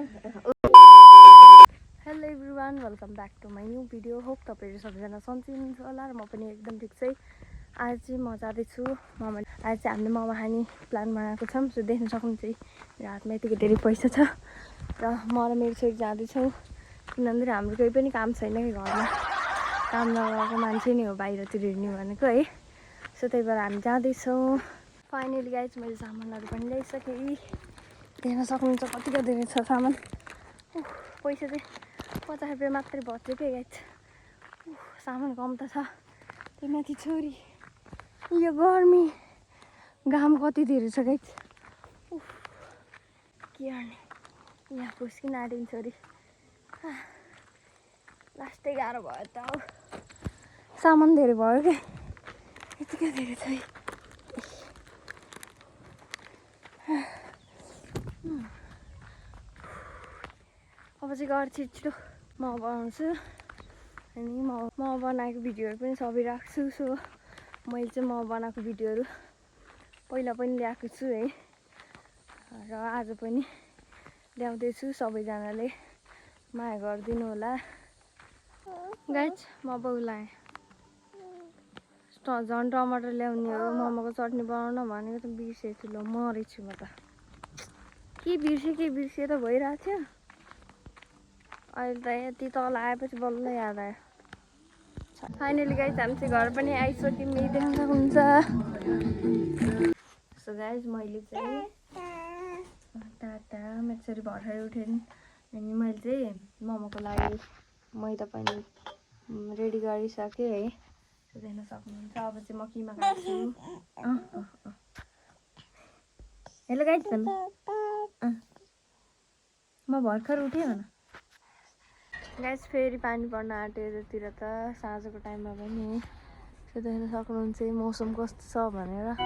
Hello everyone, welcome back to my new video. Hope तपाईँहरू सबैजना सन्चै हुनुहुन्छ होला र म पनि एकदम ठिक छु। आज चाहिँ म जाँदैछु मोमो। आज चाहिँ हामीले मोमो खाने प्लान बनाएको छौँ। सो देख्न सक्नुहुन्छ मेरो हातमा यतिको धेरै पैसा छ र म र मेरो छोरी जाँदैछौँ किनभने हाम्रो केही पनि काम छैन कि घरमा। काम नगएको मान्छे नै हो बाहिरतिर हिँड्ने भनेको है। सो त्यही भएर हामी जाँदैछौँ। फाइनली गाइज मैले सामानहरू पनि ल्याइसकेँ। देख्न सक्नुहुन्छ कतिको धेरै छ सामान। पैसा चाहिँ 50 रुपियाँ मात्रै बच्यो क्या गाइज। सामान कम त छ। त्यो माथि छोरी, यो गर्मी, घाम कति धेरै छ गाइज। के गर्ने, यहाँ फुस्किन आँटिन् छोरी। लास्टै गाह्रो भयो त। सामान धेरै भयो क्या, यतिकै धेरै छ। अब चाहिँ घर छिटो म बनाउँछु अनि म बनाएको भिडियोहरू पनि सबै राख्छु। सो मैले चाहिँ म बनाएको भिडियोहरू पहिला पनि ल्याएको छु है र आज पनि ल्याउँदैछु। सबैजनाले माया गरिदिनु होला गाइज। म बोलाएँ झन् टमाटर ल्याउने हो, मोमोको चटनी बनाउन भनेको त बिर्सेछु। ल मरेछु म त। के बिर्से त भइरहेको थियो। अहिले त यति तल आएपछि बल्ल याद आयो। फाइनली गाइज हामी चाहिँ घर पनि आइसक्यौँ, यही देख्न सक्नुहुन्छ। सो गाइज मैले चाहिँ टाटा मेरो छोरी भर्खरै उठेँ अनि मैले चाहिँ मोमोको लागि मैदा पनि रेडी गरिसकेँ है। सो देख्न सक्नुहुन्छ। अब चाहिँ म किमा काट्छु। हेलो गाइज, म भर्खर उठेँ भन गाइज। फेरि पानी पर्न आँट्यो यतातिर त साँझको टाइममा पनि। सो देख्न सक्नुहुन्छ मौसम कस्तो छ भनेर।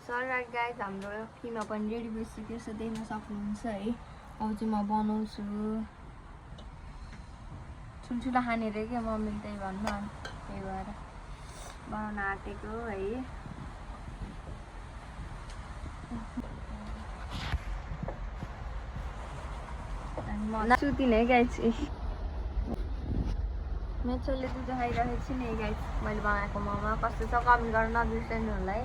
सरी गाइज, हाम्रो किमा पनि रेडी भइसक्यो। सो देख्न सक्नुहुन्छ है। अब चाहिँ म बनाउँछु। ठुल्ठुलो खाने रे क्या मम्मीले, त्यही भन्नु अनि त्यही भएर बनाउन आँटेको है। सुतिन है गाइज। मेरो छोरीले दुध खाइरहेको छु नि गाइज। मैले बनाएको मोमो कस्तो छ कमेन्ट गर्न नबिर्सनु होला है।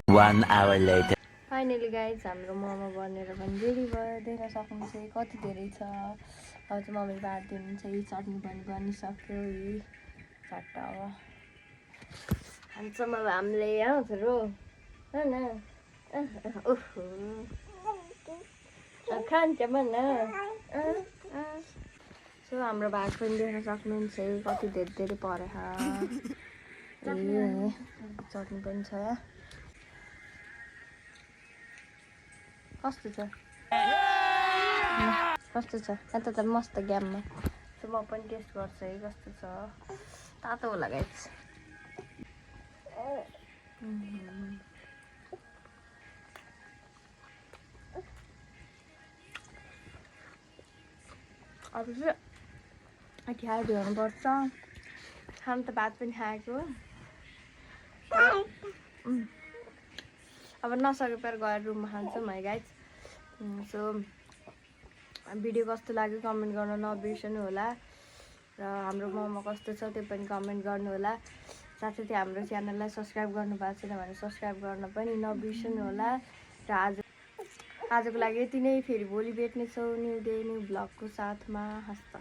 1 hour later. फाइनली गाइज हाम्रो मोमो बनेर पनि रेडी भयो। देख्न सक्नुहुन्छ कति धेरै छ। अब चाहिँ मम्मीले बाँडिदिनुहुन्छ। यी चटनी पनि बनिसक्यो। यी चट्टा अब खान्छौँ अब हामीले रो न खान्छ मन। सो हाम्रो भाग पनि देख्न सक्नुहुन्छ कति धेरै परेछ। चटनी पनि छ। कस्तो छ कस्तो छ यता त मस्त ग्याममा। सो म पनि टेस्ट गर्छु है कस्तो छ। तातो होला गाइज। अब चाहिँ खिया भ्याउनुपर्छ। खानु त भात पनि खाएको। अब नसके पर गएर रुममा खान्छौँ है गाइज। सो भिडियो कस्तो लाग्यो कमेन्ट गर्न नबिर्सनु होला र हाम्रो मोमो कस्तो छ त्यो पनि कमेन्ट गर्नु होला। साथसाथै हाम्रो च्यानललाई सब्सक्राइब गर्नु भएको छैन भने सब्सक्राइब गर्न पनि नबिर्सनु होला। र आजको लागि यति नै। फेरि भोलि भेट्नेछौँ न्यू डे न्यू ब्लगको साथमा। हस्त।